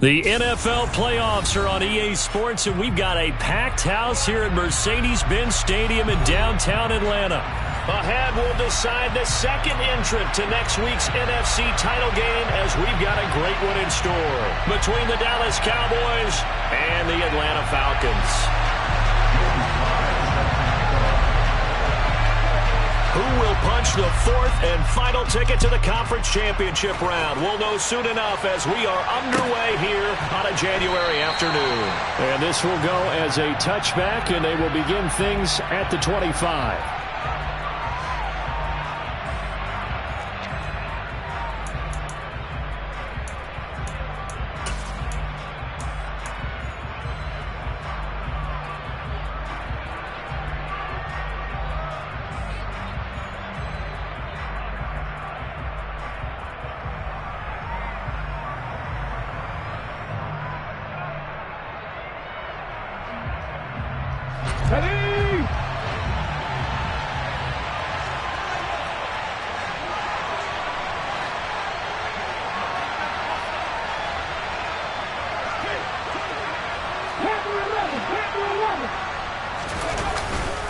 The NFL playoffs are on EA Sports, and we've got a packed house here at Mercedes-Benz Stadium in downtown Atlanta. Ahead, we'll decide the second entrant to next week's NFC title game, as we've got a great one in store between the Dallas Cowboys and the Atlanta Falcons. Who will punch the fourth and final ticket to the conference championship round? We'll know soon enough as we are underway here on a January afternoon. And this will go as a touchback, and they will begin things at the 25.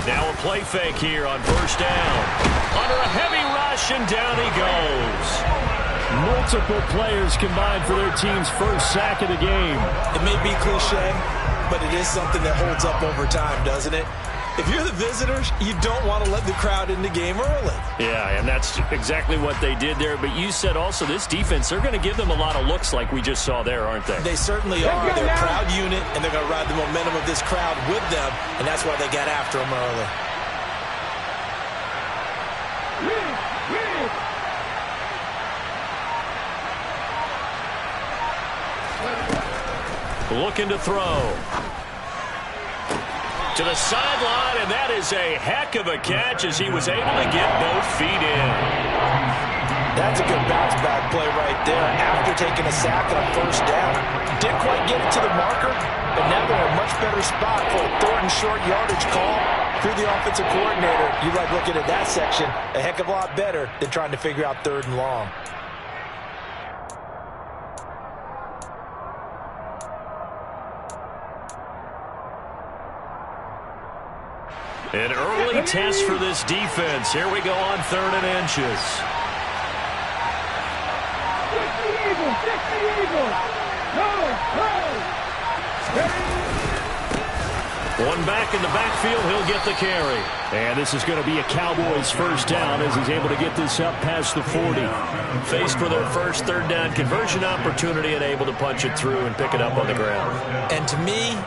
Now a play fake here on first down. Under a heavy rush, and down he goes. Multiple players combined for their team's first sack of the game. It may be cliche, but it is something that holds up over time, doesn't it? If you're the visitors, you don't want to let the crowd in the game early. Yeah, and that's exactly what they did there. But you said also this defense, they're going to give them a lot of looks like we just saw there, aren't they? They certainly are. They're a proud unit, and they're going to ride the momentum of this crowd with them, and that's why they got after them early. Looking to throw. To the sideline, and that is a heck of a catch as he was able to get both feet in. That's a good bounce-back play right there after taking a sack on first down. Didn't quite get it to the marker, but now they're in a much better spot for a third and short yardage call through the offensive coordinator. You like looking at that section a heck of a lot better than trying to figure out third and long. An early test for this defense. Here we go on 3rd and inches. One back in the backfield, he'll get the carry. And this is going to be a Cowboys first down as he's able to get this up past the 40. Faced with their first 3rd down conversion opportunity and able to punch it through and pick it up on the ground. And to me,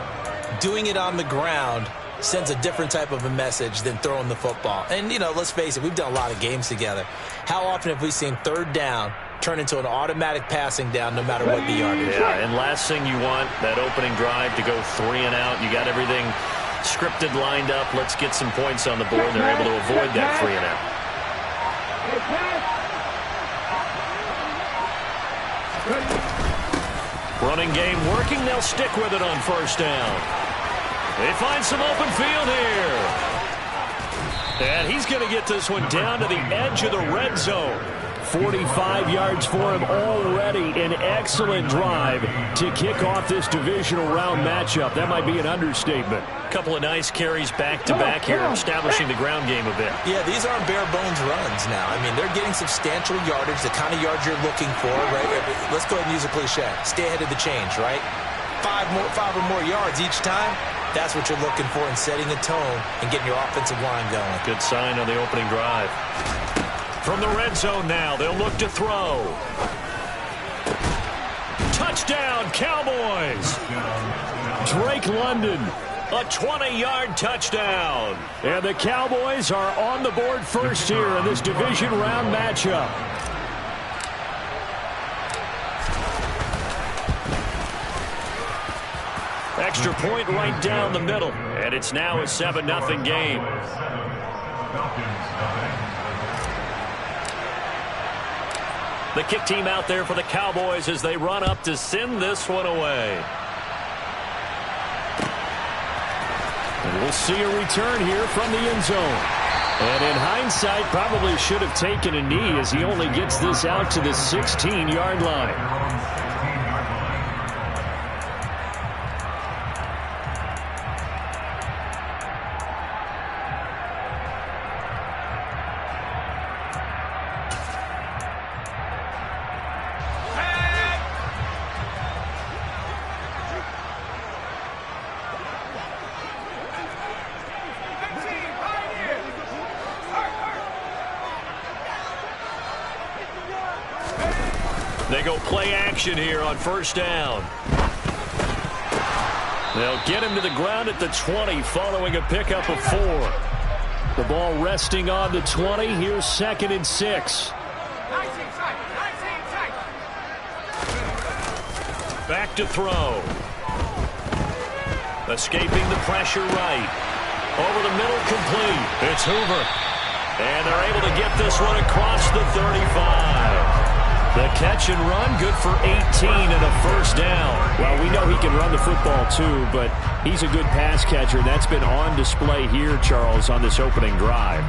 doing it on the ground sends a different type of a message than throwing the football. And, you know, let's face it, we've done a lot of games together. How often have we seen 3rd down turn into an automatic passing down no matter what the yardage? Yeah, and last thing you want, that opening drive to go 3 and out. You got everything scripted, lined up. Let's get some points on the board. They're able to avoid that 3 and out. Running game working. They'll stick with it on first down. They find some open field here. And he's going to get this one down to the edge of the red zone. 45 yards for him already. An excellent drive to kick off this divisional round matchup. That might be an understatement. Couple of nice carries back-to-back here, establishing the ground game a bit. Yeah, these aren't bare-bones runs now. I mean, they're getting substantial yardage, the kind of yards you're looking for, right? Let's go ahead and use a cliche. Stay ahead of the change, right? Five or more yards each time. That's what you're looking for in setting a tone and getting your offensive line going. Good sign on the opening drive. From the red zone now, they'll look to throw. Touchdown, Cowboys! Drake London. A 20-yard touchdown. And the Cowboys are on the board first here in this division round matchup. Extra point right down the middle. And it's now a 7-0 game. The kick team out there for the Cowboys as they run up to send this one away. And we'll see a return here from the end zone. And in hindsight, probably should have taken a knee as he only gets this out to the 16-yard line. go play action here on first down. They'll get him to the ground at the 20 following a pickup of 4. The ball resting on the 20. Here's 2nd and 6. Back to throw. Escaping the pressure right. Over the middle, complete. It's Hoover. And they're able to get this one across the 35. The catch and run, good for 18 and a first down. Well, we know he can run the football too, but he's a good pass catcher, and that's been on display here, Charles, on this opening drive.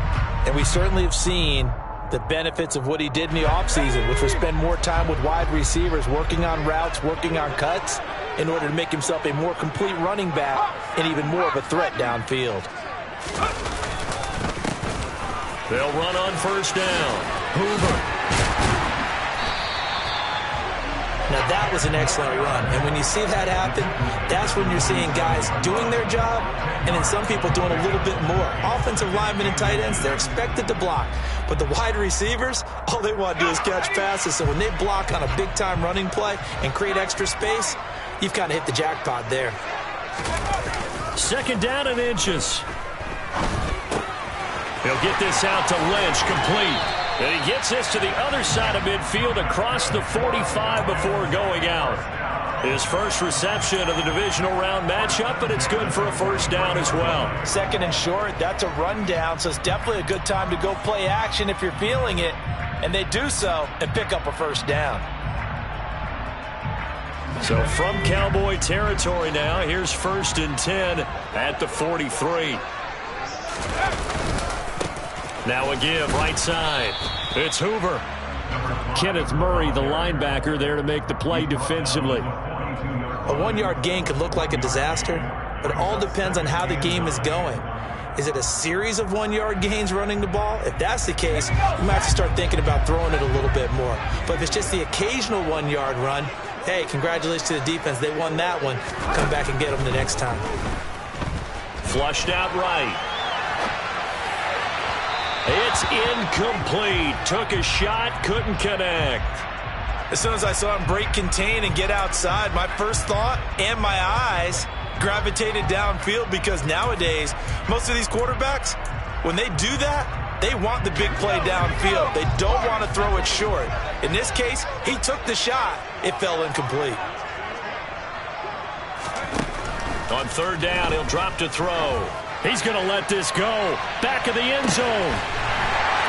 And we certainly have seen the benefits of what he did in the offseason, which was spend more time with wide receivers, working on routes, working on cuts, in order to make himself a more complete running back and even more of a threat downfield. They'll run on first down. Hoover. Now, that was an excellent run. And when you see that happen, that's when you're seeing guys doing their job and then some people doing a little bit more. Offensive linemen and tight ends, they're expected to block. But the wide receivers, all they want to do is catch passes. So when they block on a big-time running play and create extra space, you've kind of hit the jackpot there. 2nd down and inches. He'll get this out to Lynch, complete. And he gets this to the other side of midfield across the 45 before going out. His first reception of the divisional round matchup, but it's good for a first down as well. 2nd and short, that's a rundown, so it's definitely a good time to go play action if you're feeling it. And they do so and pick up a first down. So from Cowboy territory now, here's 1st and 10 at the 43. Now a give, right side. It's Hoover. Kenneth Murray, the linebacker, there to make the play defensively. A 1-yard gain could look like a disaster, but it all depends on how the game is going. Is it a series of 1-yard gains running the ball? If that's the case, you might have to start thinking about throwing it a little bit more. But if it's just the occasional 1-yard run, hey, congratulations to the defense. They won that one. Come back and get them the next time. Flushed out right. It's incomplete. Took a shot, couldn't connect. As soon as I saw him break contain and get outside, my first thought and my eyes gravitated downfield, because nowadays, most of these quarterbacks, when they do that, they want the big play downfield. They don't want to throw it short. In this case, he took the shot. It fell incomplete. On 3rd down, he'll drop to throw. He's going to let this go. Back of the end zone.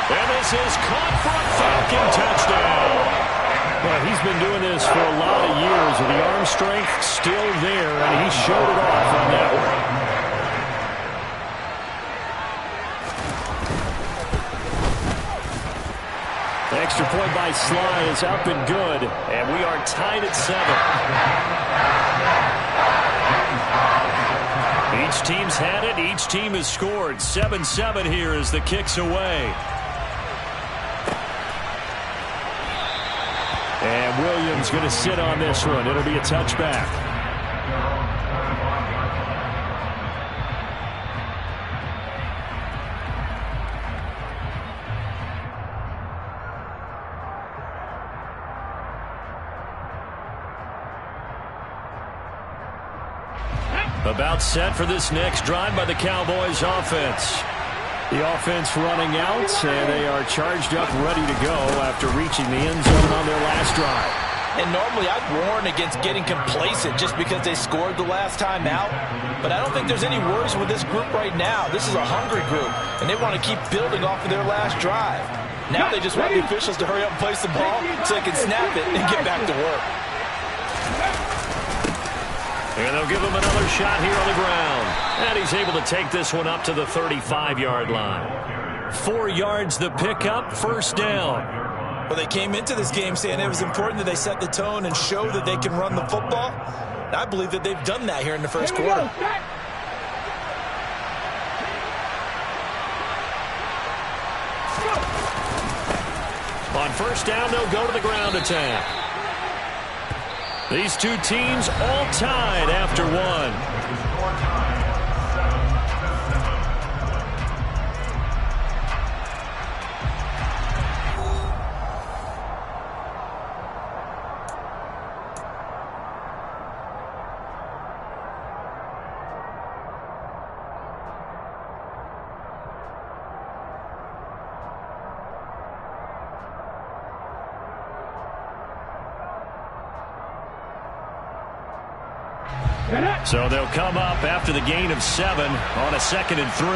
And this is caught for a Falcon touchdown. Well, he's been doing this for a lot of years, with the arm strength still there, and he showed it off on that one. The extra point by Sly is up and good, and we are tied at 7. Each team's had it. Each team has scored. 7-7 here as the kick's away. And Williams going to sit on this one. It'll be a touchback. About set for this next drive by the Cowboys offense. The offense running out, and they are charged up, ready to go after reaching the end zone on their last drive. And normally I'd warn against getting complacent just because they scored the last time out. But I don't think there's any worries with this group right now. This is a hungry group, and they want to keep building off of their last drive. Now they just want the officials to hurry up and place the ball so they can snap it and get back to work. And they'll give him another shot here on the ground. And he's able to take this one up to the 35-yard line. 4 yards the pickup, first down. Well, they came into this game saying it was important that they set the tone and show that they can run the football. And I believe that they've done that here in the first quarter. On first down, they'll go to the ground attack. These two teams all tied after one. So they'll come up after the gain of 7 on a 2nd and 3.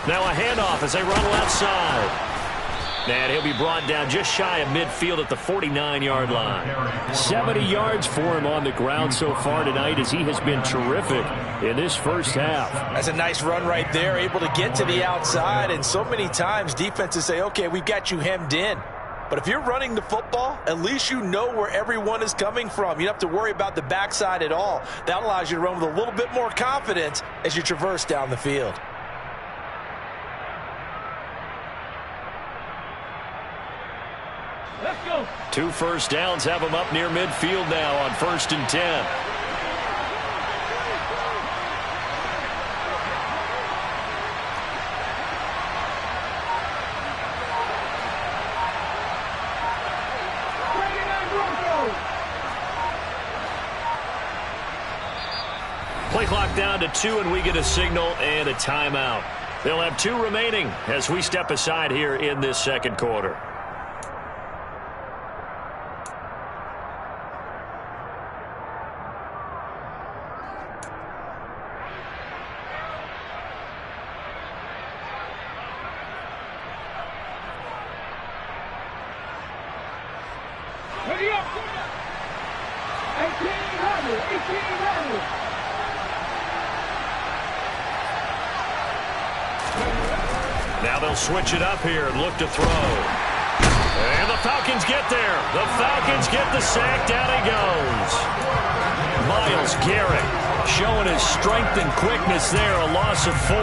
Now a handoff as they run left side. And he'll be brought down just shy of midfield at the 49-yard line. 70 yards for him on the ground so far tonight as he has been terrific in this first half. That's a nice run right there, able to get to the outside. And so many times defenses say, okay, we've got you hemmed in. But if you're running the football, at least you know where everyone is coming from. You don't have to worry about the backside at all. That allows you to run with a little bit more confidence as you traverse down the field. Let's go. 2 first downs have him up near midfield now on 1st and 10. Play clock down to 2, and we get a signal and a timeout. They'll have 2 remaining as we step aside here in this second quarter. Ready up. 1800. Now they'll switch it up here and look to throw. And the Falcons get there. The Falcons get the sack. Down he goes. Myles Garrett showing his strength and quickness there. A loss of 4.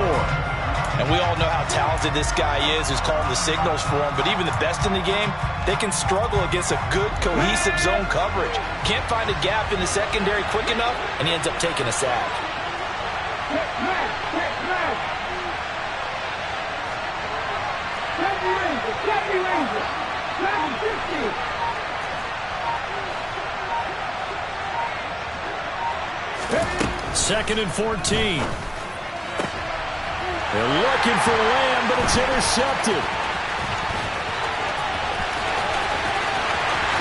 And we all know how talented this guy is who's calling the signals for him. But even the best in the game, they can struggle against a good, cohesive zone coverage. Can't find a gap in the secondary quick enough, and he ends up taking a sack. Second and 14. They're looking for Lamb, but it's intercepted.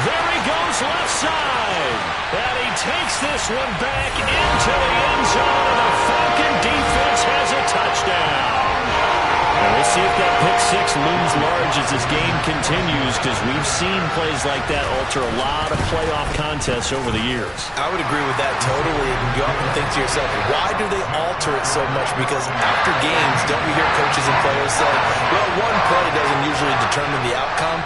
There he goes left side. And he takes this one back into the end zone, and the Falcon defense has a touchdown. And we'll see if that pick 6 looms large as this game continues, because we've seen plays like that alter a lot of playoff contests over the years. I would agree with that totally. And you often think to yourself, why do they alter it so much? Because after games, don't we hear coaches and players say, well, one play doesn't usually determine the outcome?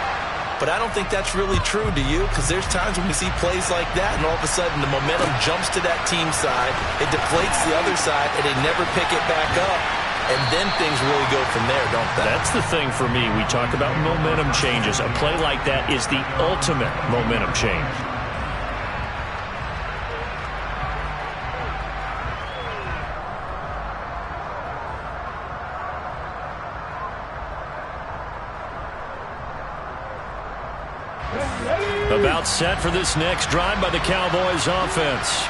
But I don't think that's really true, do you? Because there's times when we see plays like that, and all of a sudden the momentum jumps to that team side, it deflates the other side, and they never pick it back up. And then things really go from there, don't they? That's the thing for me. We talk about momentum changes. A play like that is the ultimate momentum change. About set for this next drive by the Cowboys offense.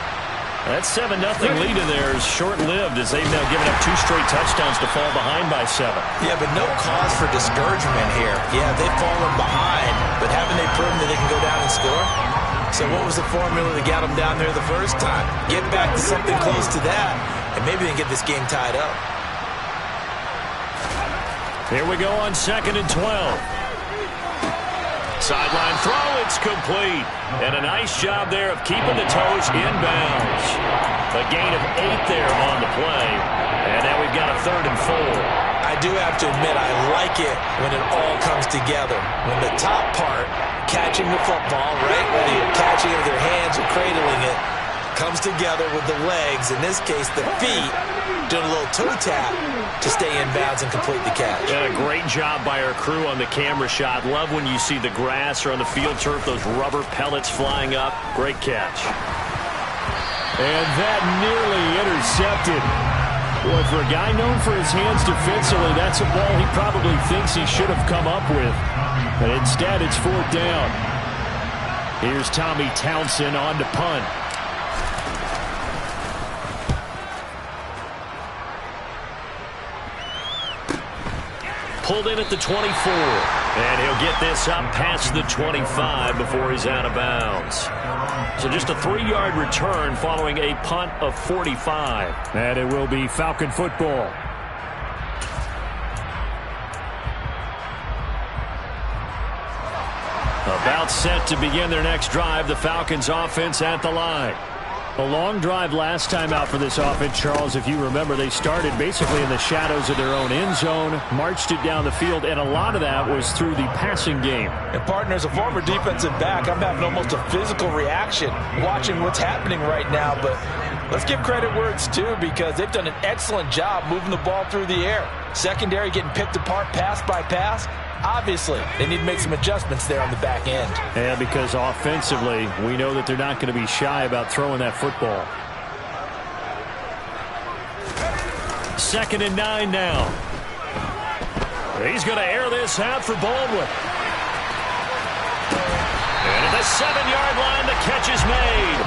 That 7-0 lead of theirs short-lived as they've now given up 2 straight touchdowns to fall behind by 7. Yeah, but no cause for discouragement here. Yeah, they've fallen behind, but haven't they proven that they can go down and score? So what was the formula that got them down there the first time? Get back to something close to that, and maybe they can get this game tied up. Here we go on 2nd and 12. Sideline throw, it's complete. And a nice job there of keeping the toes inbounds. A gain of 8 there on the play. And now we've got a 3rd and 4. I do have to admit, I like it when it all comes together. When the top part, catching the football, right, whether you're catching it with your hands or cradling it, comes together with the legs, in this case the feet, doing a little toe tap to stay in bounds and complete the catch. And a great job by our crew on the camera shot. Love when you see the grass or on the field turf, those rubber pellets flying up. Great catch. And that nearly intercepted. Boy, for a guy known for his hands defensively, that's a ball he probably thinks he should have come up with. But instead, it's 4th down. Here's Tommy Townsend on to punt. Pulled in at the 24. And he'll get this up past the 25 before he's out of bounds. So just a 3-yard return following a punt of 45. And it will be Falcon football. About set to begin their next drive. The Falcons offense at the line. A long drive last time out for this offense, Charles. If you remember, they started basically in the shadows of their own end zone, marched it down the field, and a lot of that was through the passing game. And partner, as a former defensive back, I'm having almost a physical reaction watching what's happening right now. But let's give credit where it's due, because they've done an excellent job moving the ball through the air. Secondary getting picked apart pass by pass. Obviously, they need to make some adjustments there on the back end. And because offensively, we know that they're not going to be shy about throwing that football. 2nd and 9 now. He's going to air this out for Baldwin. And at the 7-yard line, the catch is made.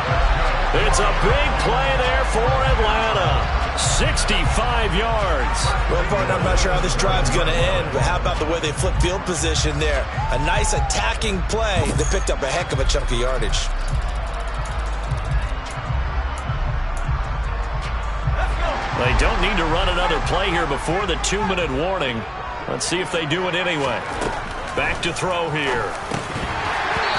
It's a big play there for Atlanta. 65 yards. Well, partner, I'm not sure how this drive's going to end, but how about the way they flip field position there? A nice attacking play that picked up a heck of a chunk of yardage. They don't need to run another play here before the 2-minute warning. Let's see if they do it anyway. Back to throw here.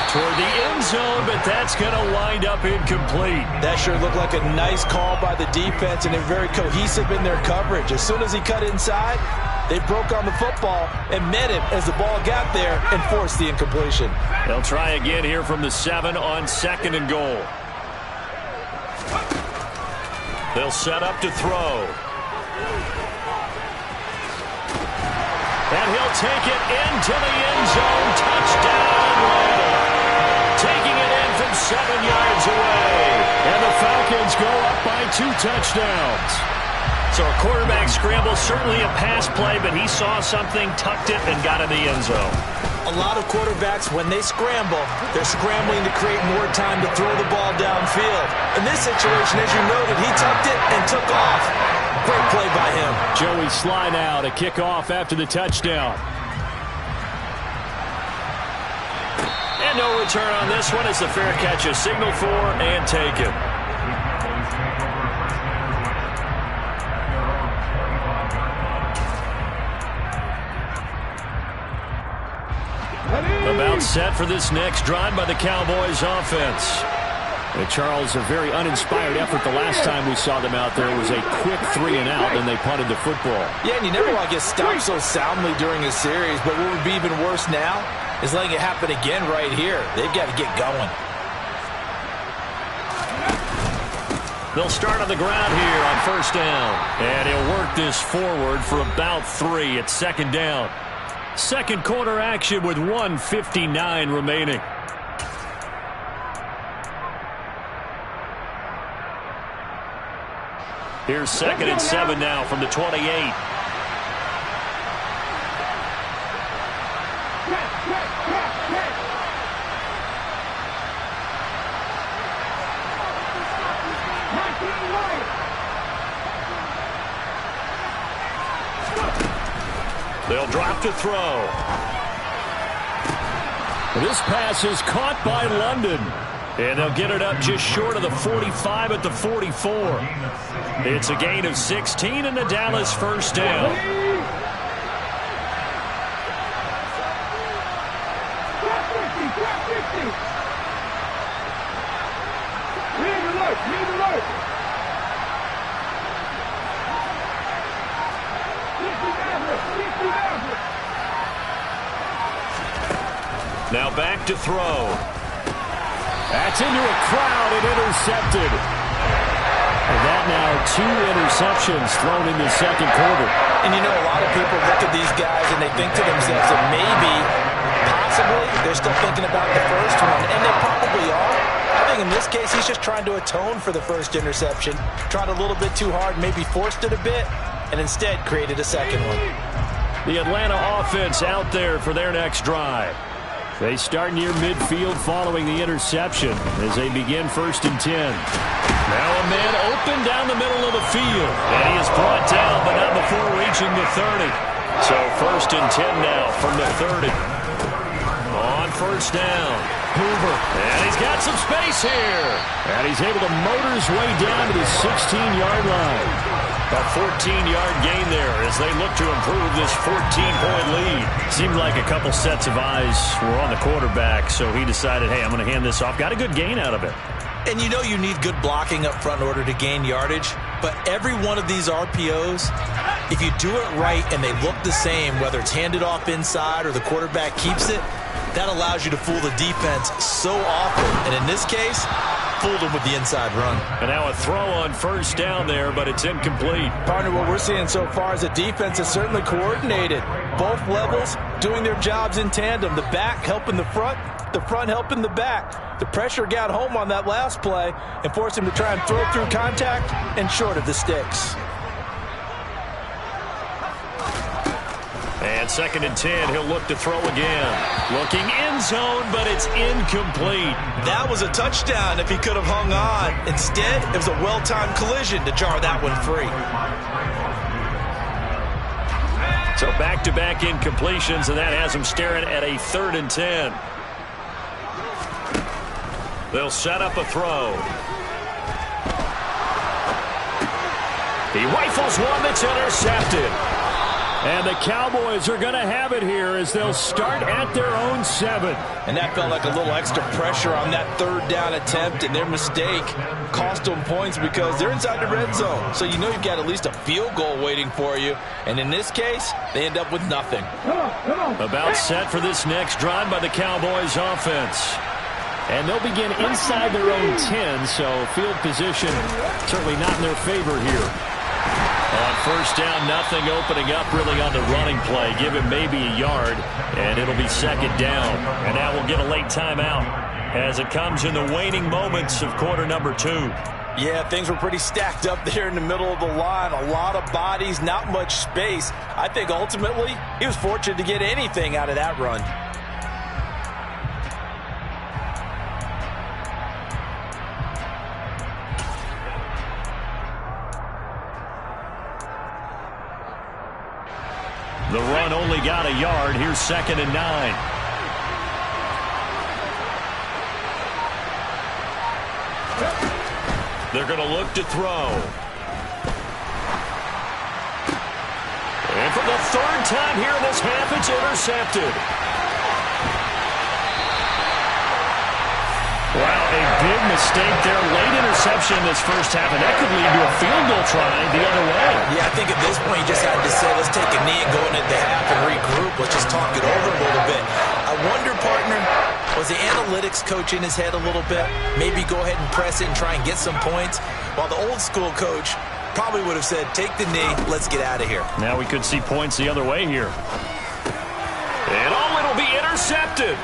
Toward the end zone, but that's going to wind up incomplete. That sure looked like a nice call by the defense, and they're very cohesive in their coverage. As soon as he cut inside, they broke on the football and met him as the ball got there and forced the incompletion. They'll try again here from the 7 on 2nd and goal. They'll set up to throw. And he'll take it into the end zone. Touchdown, Atlanta. Taking it in from 7 yards away. And the Falcons go up by 2 touchdowns. So a quarterback scramble, certainly a pass play, but he saw something, tucked it, and got in the end zone. A lot of quarterbacks, when they scramble, they're scrambling to create more time to throw the ball downfield. In this situation, as you noted, he tucked it and took off. Great play by him. Joey Sly now to kick off after the touchdown. And no return on this one as the fair catch is signaled for and taken. About set for this next drive by the Cowboys offense. Charles, a very uninspired effort the last time we saw them out there. It was a quick 3 and out, and they punted the football. Yeah, and you never want to get stopped so soundly during a series, but what would be even worse now is letting it happen again right here. They've got to get going. They'll start on the ground here on 1st down. And he'll work this forward for about 3 at 2nd down. Second quarter action with 1:59 remaining. Here's 2nd and 7 now from the 28. They'll drop to throw. This pass is caught by London. And they'll get it up just short of the 45 at the 44. It's a gain of 16 and the Dallas 1st down. Now back to throw. That's into a crowd and intercepted. And that now 2 interceptions thrown in the second quarter. And you know, a lot of people look at these guys and they think to themselves that maybe, possibly, they're still thinking about the first one. And they probably are. I think in this case, he's just trying to atone for the first interception. Tried a little bit too hard, maybe forced it a bit, and instead created a second one. The Atlanta offense out there for their next drive. They start near midfield following the interception as they begin 1st and 10. Now a man open down the middle of the field. And he is brought down, but not before reaching the 30. So 1st and 10 now from the 30. first down. Hoover. And he's got some space here. And he's able to motor his way down to the 16-yard line. A 14-yard gain there as they look to improve this 14-point lead. Seemed like a couple sets of eyes were on the quarterback, so he decided, hey, I'm going to hand this off. Got a good gain out of it. And you know you need good blocking up front in order to gain yardage. But every one of these RPOs, if you do it right and they look the same, whether it's handed off inside or the quarterback keeps it, that allows you to fool the defense so often. And in this case, fooled them with the inside run. And now a throw on first down there, but it's incomplete. Partner, what we're seeing so far is the defense is certainly coordinated. Both levels doing their jobs in tandem. The back helping the front helping the back. The pressure got home on that last play and forced him to try and throw through contact and short of the sticks. And 2nd and 10, he'll look to throw again. Looking end zone, but it's incomplete. That was a touchdown if he could have hung on. Instead, it was a well-timed collision to jar that one free. So back-to-back incompletions, and that has him staring at a 3rd and 10. They'll set up a throw. He rifles one that's intercepted. And the Cowboys are going to have it here as they'll start at their own 7. And that felt like a little extra pressure on that 3rd down attempt, and their mistake cost them points because they're inside the red zone. So you know you've got at least a field goal waiting for you. And in this case, they end up with nothing. About set for this next drive by the Cowboys offense. And they'll begin inside their own 10, so field position certainly not in their favor here. On first down, nothing opening up really on the running play. Give him maybe a yard, and it'll be 2nd down. And now we'll get a late timeout as it comes in the waning moments of quarter number 2. Yeah, things were pretty stacked up there in the middle of the line. A lot of bodies, not much space. I think ultimately he was fortunate to get anything out of that run. The run only got a yard. Here's 2nd and 9. They're going to look to throw. And for the 3rd time here in this half, it's intercepted. Wow, a big mistake there. Late interception in this first half, and that could lead to a field goal try the other way. Yeah, I think at this point you just had to say, let's take a knee and go into the half and regroup. Let's just talk it over a little bit. I wonder, partner, was the analytics coach in his head a little bit? Maybe go ahead and press it and try and get some points? While the old school coach probably would have said, take the knee, let's get out of here. Now we could see points the other way here. And it'll be intercepted.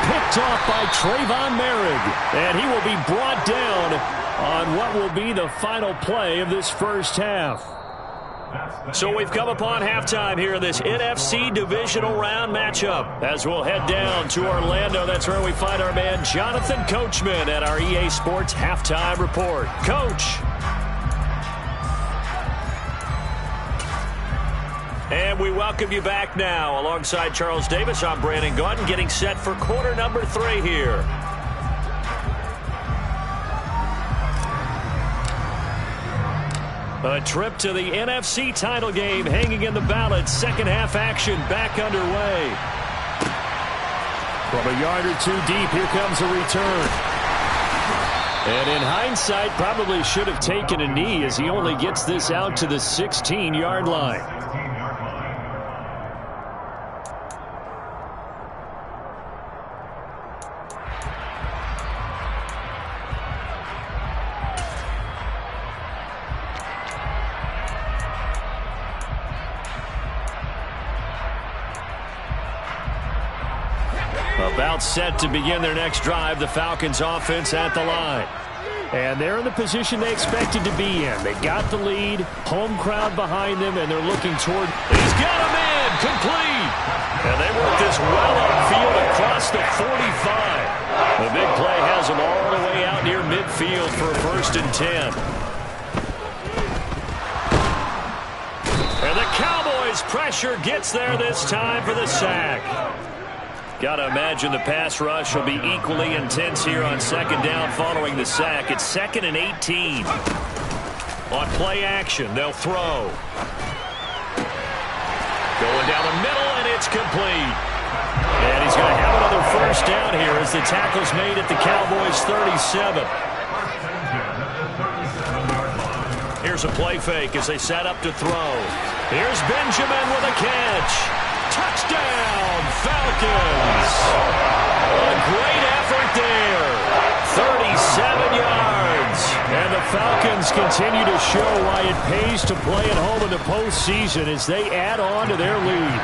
Picked off by Trayvon Merrick. And he will be brought down on what will be the final play of this first half. So we've come upon halftime here in this NFC divisional round matchup. As we'll head down to Orlando, that's where we find our man Jonathan Coachman at our EA Sports Halftime Report. Coach. And we welcome you back now. Alongside Charles Davis, I'm Brandon Gaudin, getting set for quarter number 3 here. A trip to the NFC title game hanging in the balance. Second half action back underway. From a yard or 2 deep, here comes a return. And in hindsight, probably should have taken a knee as he only gets this out to the 16-yard line. About set to begin their next drive, the Falcons offense at the line. And they're in the position they expected to be in. They got the lead, home crowd behind them, and they're looking toward... He's got him in, complete! And they work this well upfield across the 45. The big play has them all the way out near midfield for a 1st and 10. And the Cowboys' pressure gets there this time for the sack. Got to imagine the pass rush will be equally intense here on second down following the sack. It's 2nd and 18. On play action, they'll throw. Going down the middle, and it's complete. And he's going to have another first down here as the tackle's made at the Cowboys' 37. Here's a play fake as they set up to throw. Here's Benjamin with a catch. Touchdown, Falcons. A great effort there. 37 yards. And the Falcons continue to show why it pays to play at home in the postseason as they add on to their lead.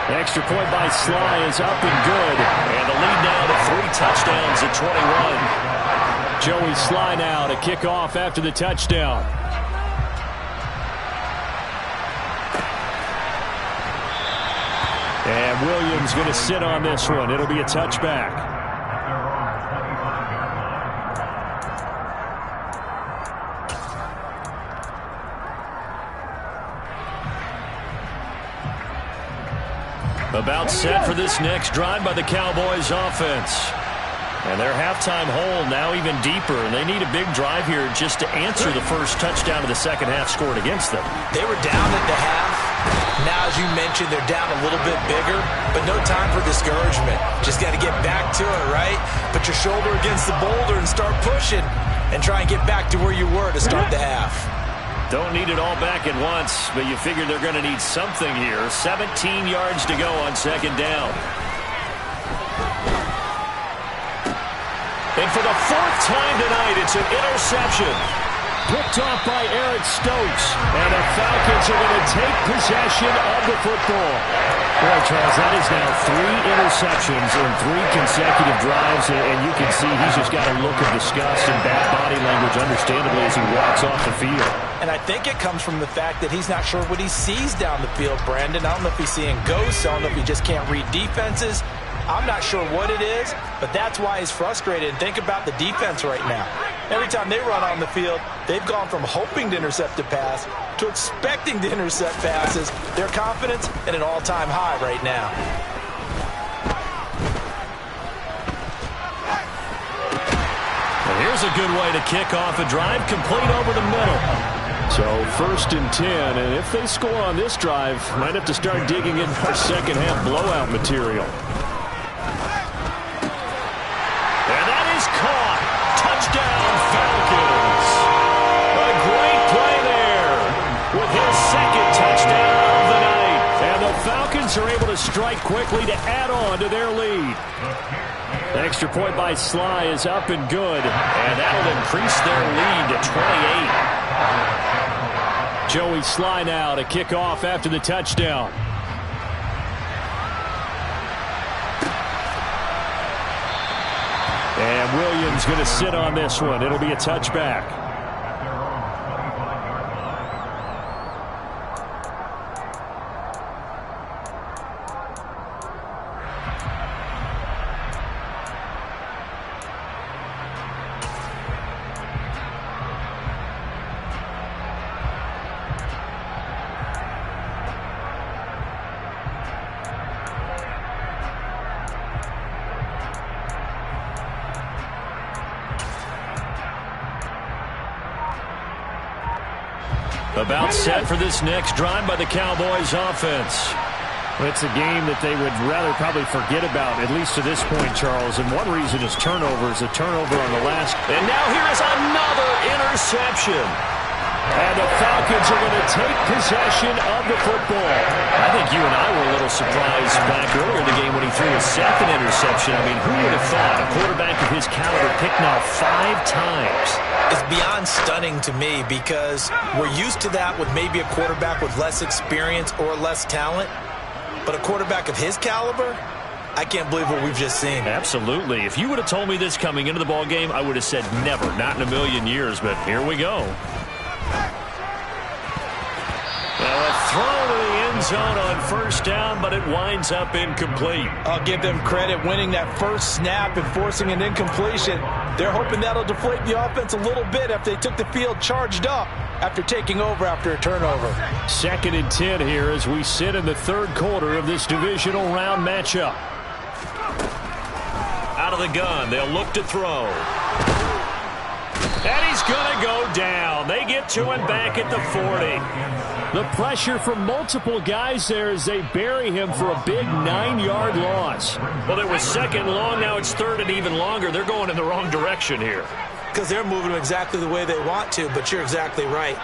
The extra point by Sly is up and good. And the lead now to 3 touchdowns at 21. Joey Sly now to kick off after the touchdown. And Williams going to sit on this one. It'll be a touchback. About set for this next drive by the Cowboys offense. And their halftime hole now even deeper, and they need a big drive here just to answer the first touchdown of the second half scored against them. They were down at the half. Now, as you mentioned, they're down a little bit bigger, but no time for discouragement. Just got to get back to it, right? Put your shoulder against the boulder and start pushing and try and get back to where you were to start the half. Don't need it all back at once, but you figure they're going to need something here. 17 yards to go on second down. And for the 4th time tonight, it's an interception. Picked off by Eric Stokes. And the Falcons are going to take possession of the football. Boy, Charles, that is now 3 interceptions in 3 consecutive drives. And you can see he's just got a look of disgust and bad body language, understandably, as he walks off the field. And I think it comes from the fact that he's not sure what he sees down the field, Brandon. I don't know if he's seeing ghosts. I don't know if he just can't read defenses. I'm not sure what it is, but that's why he's frustrated. And think about the defense right now. Every time they run on the field, they've gone from hoping to intercept a pass to expecting to intercept passes. Their confidence at an all-time high right now. Well, here's a good way to kick off a drive, complete over the middle. So 1st and 10, and if they score on this drive, might have to start digging in our second half blowout material. And that is caught. Touchdown, Falcons. A great play there with his 2nd touchdown of the night. And the Falcons are able to strike quickly to add on to their lead. The extra point by Sly is up and good. And that'll increase their lead to 28. Joey Sly now to kick off after the touchdown. And Williams going to sit on this one. It'll be a touchback. About set for this next drive by the Cowboys offense. It's a game that they would rather probably forget about, at least to this point, Charles. And one reason is turnovers. A turnover on the last. And now here is another interception. And the Falcons are going to take possession of the football. I think you and I were a little surprised back earlier in the game when he threw his 2nd interception. I mean, who would have thought a quarterback of his caliber picked now 5 times? It's beyond stunning to me because we're used to that with maybe a quarterback with less experience or less talent. But a quarterback of his caliber, I can't believe what we've just seen. Absolutely. If you would have told me this coming into the ball game, I would have said never, not in a million years. But here we go. Now a throw to the end zone on 1st down, but it winds up incomplete. I'll give them credit winning that first snap and forcing an incompletion. They're hoping that'll deflate the offense a little bit after they took the field charged up after taking over after a turnover. 2nd and 10 here as we sit in the 3rd quarter of this divisional round matchup. out of the gun. They'll look to throw. And he's going to go down. They get to him back at the 40. The pressure from multiple guys there as they bury him for a big 9-yard loss. Well, it was second long. Now it's third and even longer. They're going in the wrong direction here. Because they're moving them exactly the way they want to, but you're exactly right.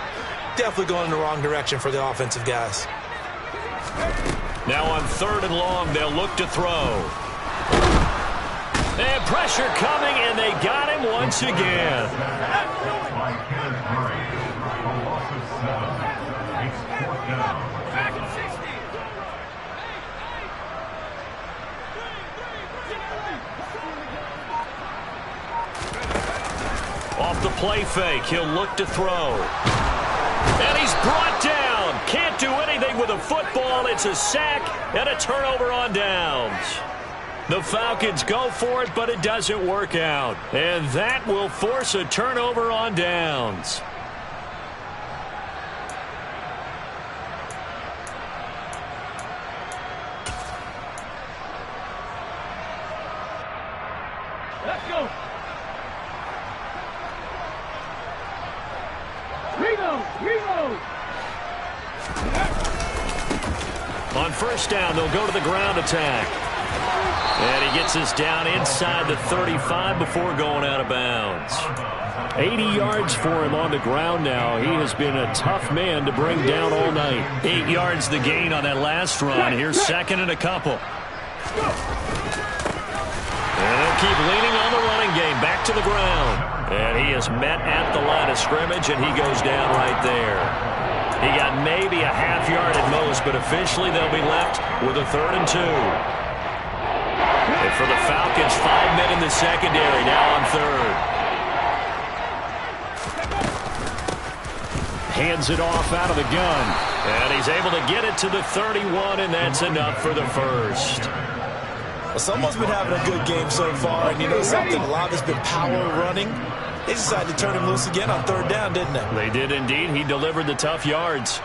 Definitely going in the wrong direction for the offensive guys. Now on third and long, they'll look to throw. And pressure coming, and they got him once again. Off the play fake, he'll look to throw. And he's brought down. Can't do anything with a football. It's a sack and a turnover on downs. The Falcons go for it, but it doesn't work out. And that will force a turnover on downs. Let's go. Remo. On first down, they'll go to the ground attack. And he gets us down inside the 35 before going out of bounds. 80 yards for him on the ground now. He has been a tough man to bring down all night. 8 yards the gain on that last run. Here's second and a couple. And they'll keep leaning on the running game. Back to the ground. And he is met at the line of scrimmage, and he goes down right there. He got maybe a half yard at most, but officially they'll be left with a 3rd and 2. And for the Falcons, 5 men in the secondary, now on third. Hands it off out of the gun. And he's able to get it to the 31, and that's enough for the first. Well, someone's been having a good game so far, and you know something, a lot of it's been power running. They decided to turn him loose again on 3rd down, didn't they? They did indeed. He delivered the tough yards.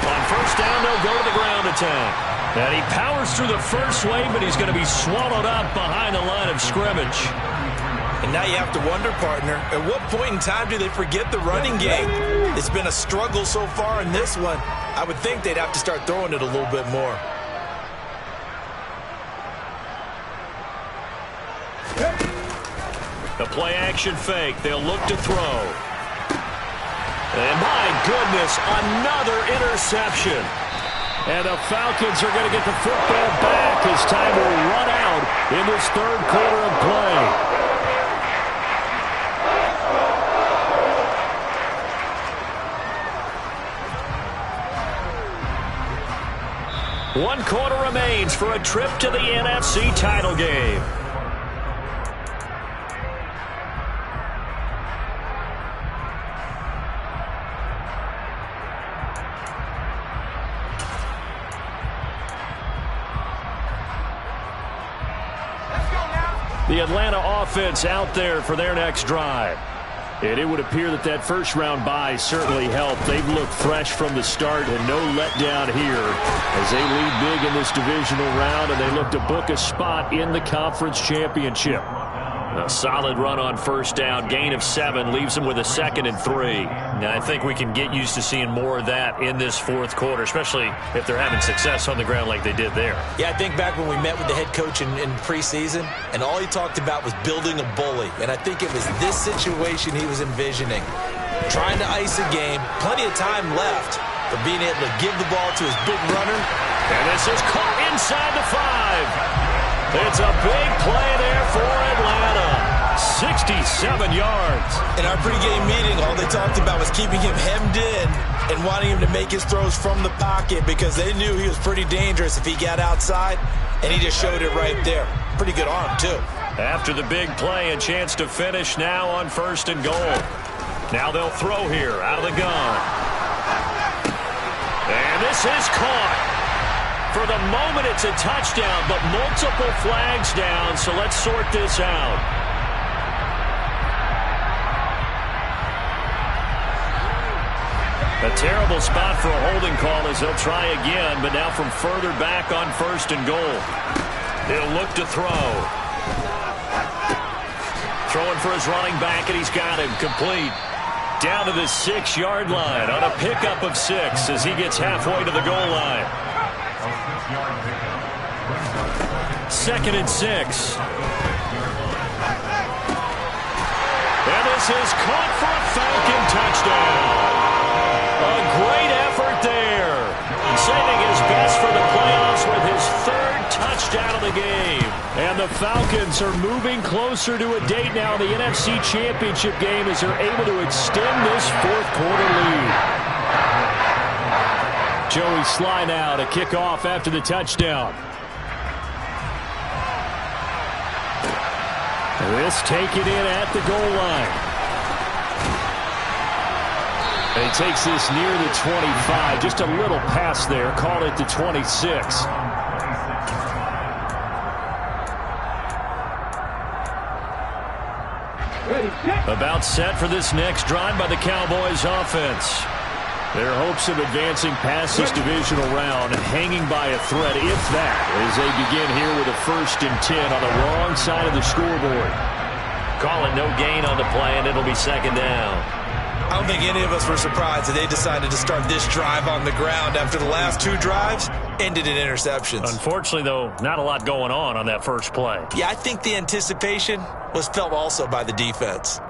On first down, they'll go to the ground attack. And he powers through the first wave, but he's going to be swallowed up behind the line of scrimmage. And now you have to wonder, partner, at what point in time do they forget the running game? It's been a struggle so far in this one. I would think they'd have to start throwing it a little bit more. The play action fake. They'll look to throw. And my goodness, another interception. And the Falcons are going to get the football back as time will run out in this 3rd quarter of play. One quarter remains for a trip to the NFC title game. The Atlanta offense out there for their next drive. And it would appear that that first-round bye certainly helped. They've looked fresh from the start and no letdown here as they lead big in this divisional round, and they look to book a spot in the conference championship. A solid run on first down. Gain of 7 leaves them with a 2nd and 3. Now, I think we can get used to seeing more of that in this 4th quarter, especially if they're having success on the ground like they did there. Yeah, I think back when we met with the head coach in preseason, and all he talked about was building a bully. And I think it was this situation he was envisioning. Trying to ice a game, plenty of time left, but being able to give the ball to his big runner. And this is caught inside the 5. It's a big play there for Atlanta. 67 yards. In our pregame meeting, all they talked about was keeping him hemmed in and wanting him to make his throws from the pocket because they knew he was pretty dangerous if he got outside, and he just showed it right there. Pretty good arm, too. After the big play, a chance to finish now on 1st and goal. Now they'll throw here out of the gun. And this is caught. For the moment, it's a touchdown, but multiple flags down, so let's sort this out. A terrible spot for a holding call as he'll try again, but now from further back on 1st and goal. He'll look to throw. Throwing for his running back, and he's got him complete. Down to the 6-yard line on a pickup of 6 as he gets halfway to the goal line. 2nd and 6. And this is caught for a Falcon touchdown. A great effort there. Saving his best for the playoffs with his 3rd touchdown of the game. And the Falcons are moving closer to a date now in the NFC Championship game as they're able to extend this 4th quarter lead. Joey Sly now to kick off after the touchdown. This taken in at the goal line. And he takes this near the 25. Just a little pass there. Called it the 26. About set for this next drive by the Cowboys offense. Their hopes of advancing past this divisional round hanging by a thread, if that, as they begin here with a 1st and 10 on the wrong side of the scoreboard. Calling no gain on the play, and it'll be 2nd down. I don't think any of us were surprised that they decided to start this drive on the ground after the last 2 drives ended in interceptions. Unfortunately, though, not a lot going on that first play. Yeah, I think the anticipation was felt also by the defense.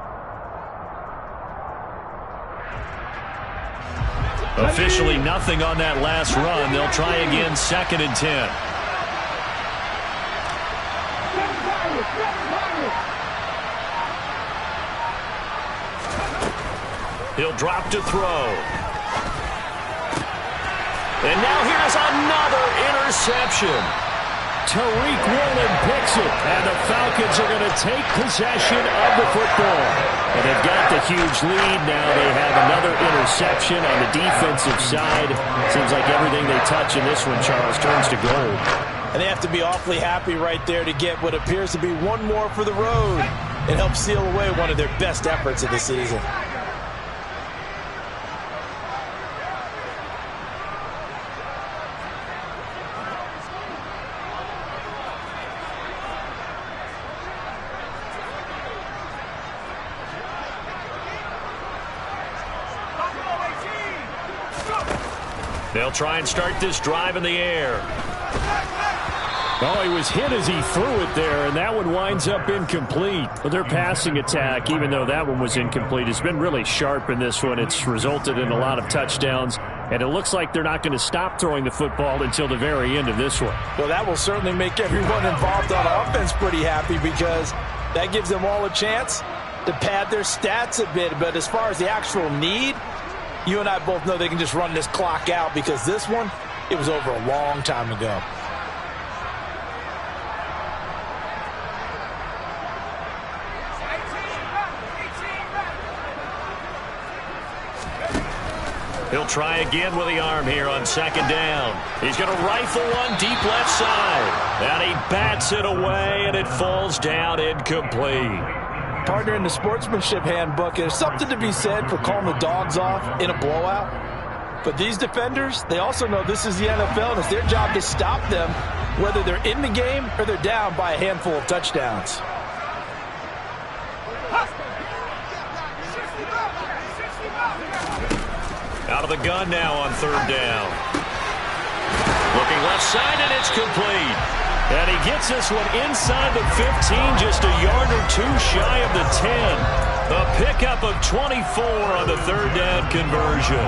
Officially nothing on that last run. They'll try again 2nd and 10. He'll drop to throw. And now here's another interception. Tariq Woolen picks it, and the Falcons are going to take possession of the football. And they've got the huge lead. Now they have another interception on the defensive side. Seems like everything they touch in this one, Charles, turns to gold. And they have to be awfully happy right there to get what appears to be one more for the road. It helps seal away one of their best efforts of the season. They'll try and start this drive in the air. Oh, he was hit as he threw it there, and that one winds up incomplete. But their passing attack, even though that one was incomplete, has been really sharp in this one. It's resulted in a lot of touchdowns, and it looks like they're not going to stop throwing the football until the very end of this one. Well, that will certainly make everyone involved on offense pretty happy because that gives them all a chance to pad their stats a bit. But as far as the actual need, you and I both know they can just run this clock out because this one, it was over a long time ago. He'll try again with the arm here on 2nd down. He's going to rifle one deep left side. And he bats it away, and it falls down incomplete. Partner, in the sportsmanship handbook, there's something to be said for calling the dogs off in a blowout. But these defenders, they also know this is the NFL, and it's their job to stop them, whether they're in the game or they're down by a handful of touchdowns. Out of the gun now on 3rd down. Looking left side, and it's complete. And he gets this one inside the 15, just a yard or 2 shy of the 10. A pickup of 24 on the 3rd down conversion.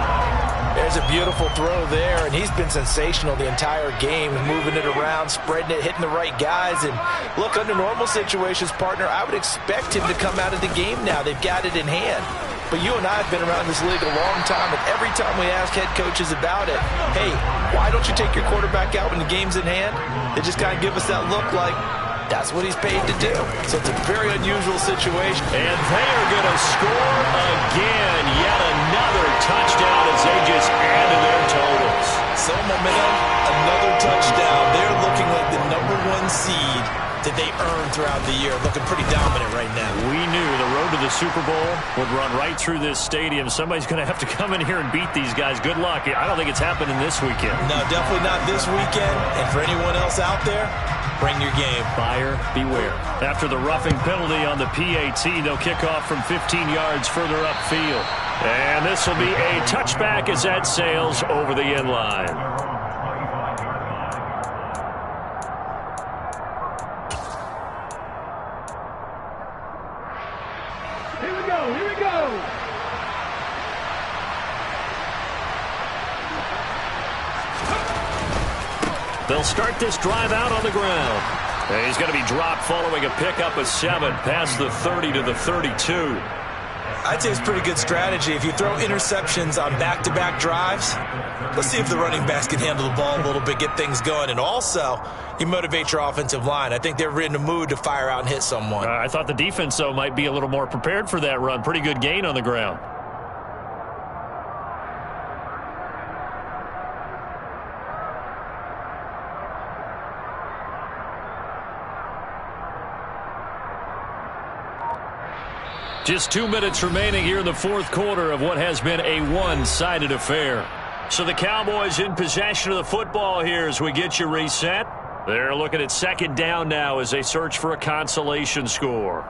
There's a beautiful throw there, and he's been sensational the entire game, moving it around, spreading it, hitting the right guys. And look, under normal situations, partner, I would expect him to come out of the game now. They've got it in hand. But you and I have been around this league a long time, and every time we ask head coaches about it, hey, why don't you take your quarterback out when the game's in hand? They just kind of give us that look like that's what he's paid to do. So it's a very unusual situation. And they are going to score again. Yet another touchdown as they just add to their totals. So momentum, another touchdown. They're looking like the #1 seed that they earned throughout the year. Looking pretty dominant right now. We knew the road to the Super Bowl would run right through this stadium. Somebody's going to have to come in here and beat these guys. Good luck. I don't think it's happening this weekend. No, definitely not this weekend. And for anyone else out there, bring your game. Buyer beware. After the roughing penalty on the PAT, they'll kick off from 15 yards further upfield. And this will be a touchback as that sails over the end line. Here we go, here we go. They'll start this drive out on the ground. And he's going to be dropped following a pickup of 7 past the 30 to the 32. I'd say it's pretty good strategy. If you throw interceptions on back-to-back drives, let's see if the running backs can handle the ball a little bit, get things going. And also, you motivate your offensive line. I think they're in the mood to fire out and hit someone. I thought the defense, though, might be a little more prepared for that run. Pretty good gain on the ground. Just 2 minutes remaining here in the fourth quarter of what has been a one-sided affair. So the Cowboys in possession of the football here as we get you reset. They're looking at second down now as they search for a consolation score.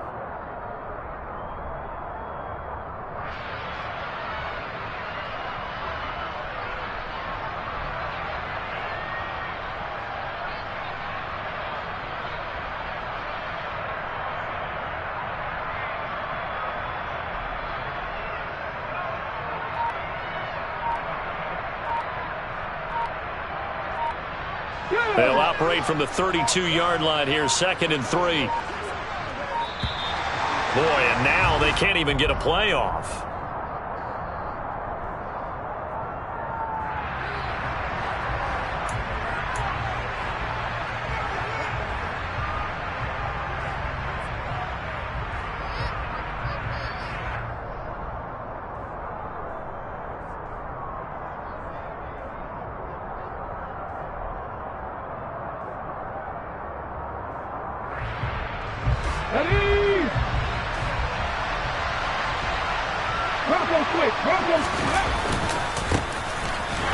They'll operate from the 32-yard line here, 2nd and 3. Boy, and now they can't even get a play off.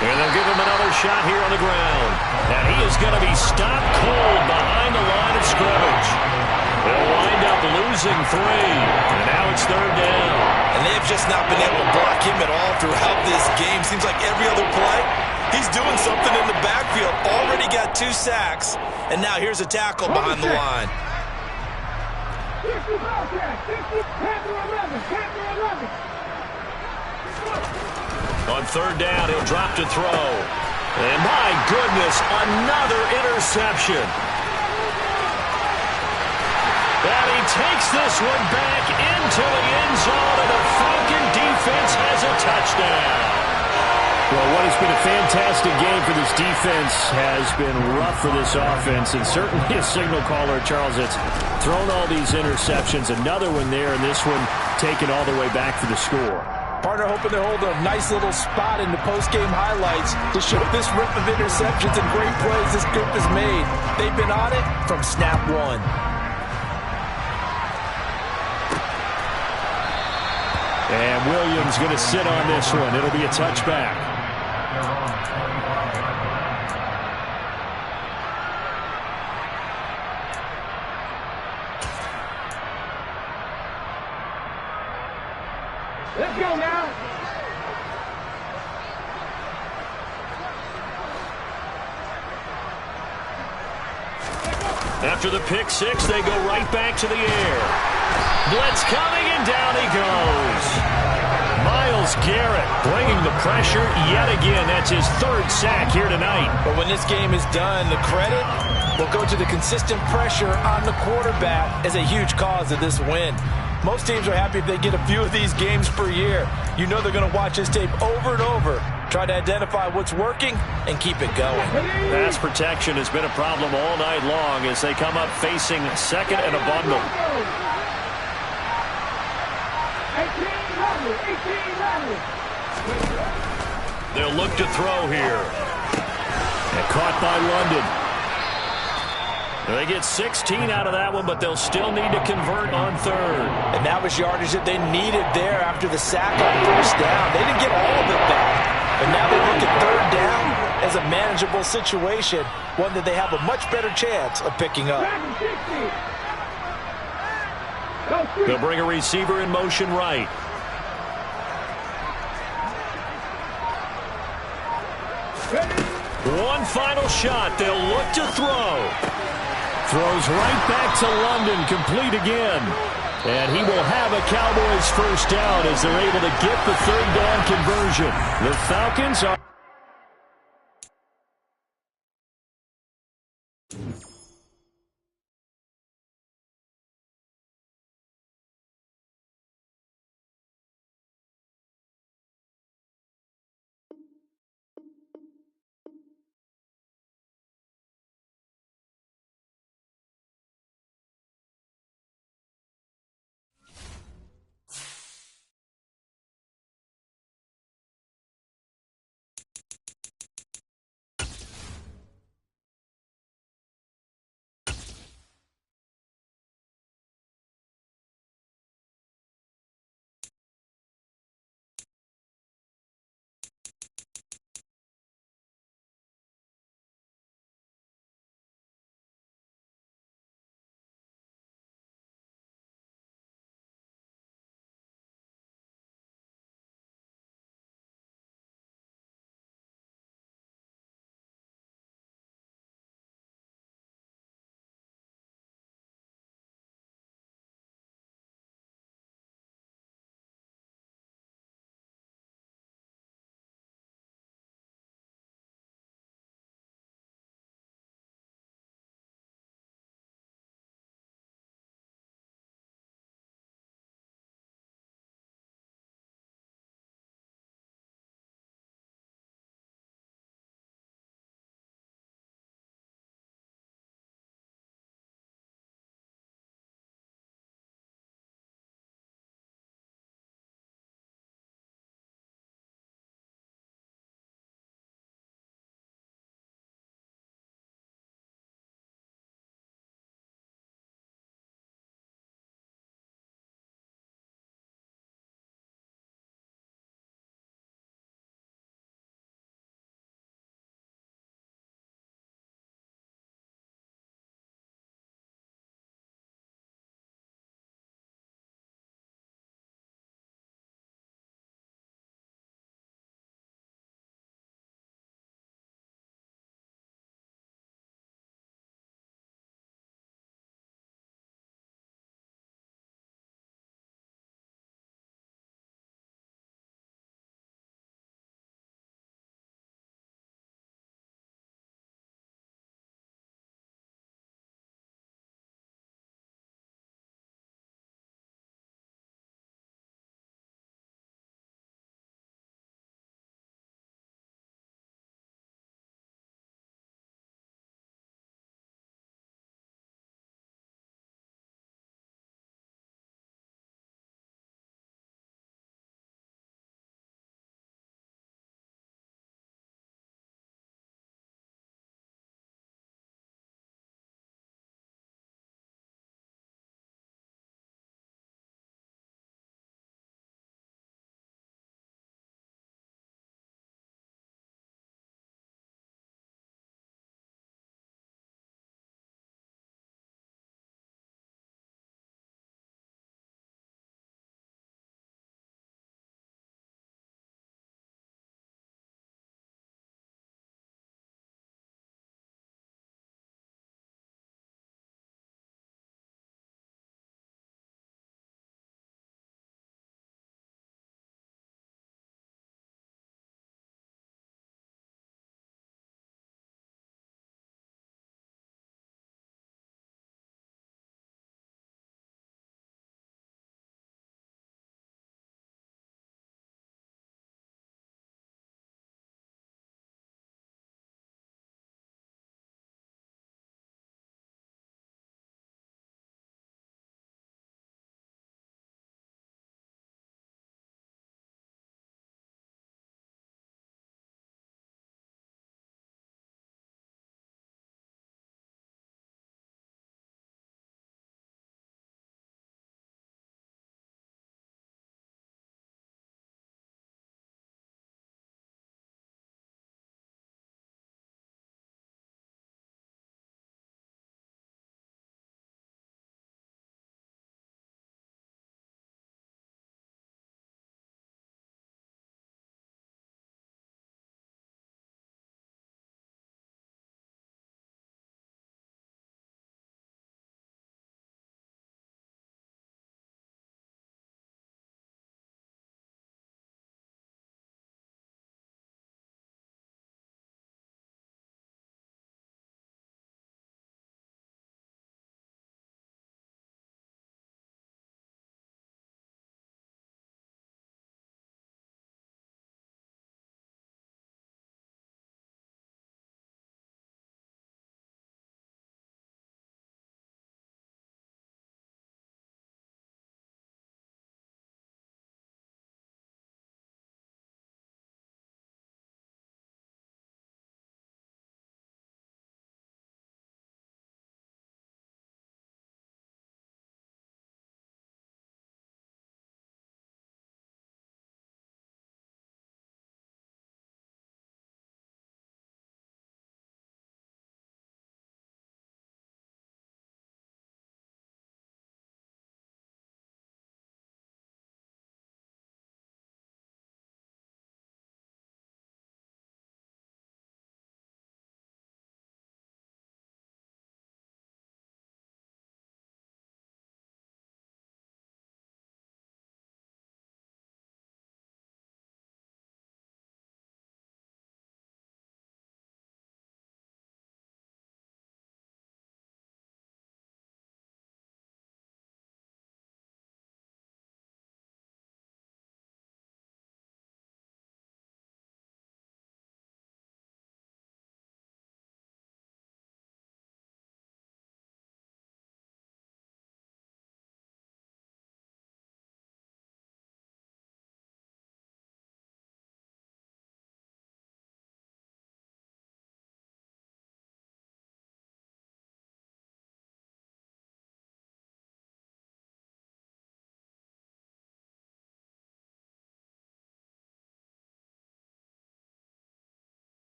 And they'll give him another shot here on the ground. And he is going to be stopped cold behind the line of scrimmage. They'll wind up losing 3. And now it's 3rd down. And they've just not been able to block him at all throughout this game. Seems like every other play, he's doing something in the backfield. Already got 2 sacks. And now here's a tackle behind the line. On 3rd down, he'll drop to throw. And my goodness, another interception. And he takes this one back into the end zone, and the Falcon defense has a touchdown. Well, what has been a fantastic game for this defense has been rough for this offense, and certainly a signal caller, Charles, that's thrown all these interceptions. Another one there, and this one taken all the way back for the score. Partner hoping they're holding a nice little spot in the post-game highlights to show this rip of interceptions and great plays this group has made. They've been on it from snap 1. And Williams going to sit on this one. It'll be a touchback. Let's go now. After the pick 6, they go right back to the air. Blitz coming, and down he goes. Myles Garrett bringing the pressure yet again. That's his 3rd sack here tonight. But when this game is done, the credit will go to the consistent pressure on the quarterback as a huge cause of this win. Most teams are happy if they get a few of these games per year. You know they're going to watch this tape over and over, try to identify what's working, and keep it going. Pass protection has been a problem all night long as they come up facing 2nd and a bundle. 18, They'll look to throw here. And caught by London. They get 16 out of that one, but they'll still need to convert on third. And that was yardage that they needed there after the sack on first down. They didn't get all of it back. And now they look at third down as a manageable situation, one that they have a much better chance of picking up. They'll bring a receiver in motion right. One final shot. They'll look to throw. Throws right back to London, complete again. And he will have a Cowboys first down as they're able to get the third down conversion. The Falcons are...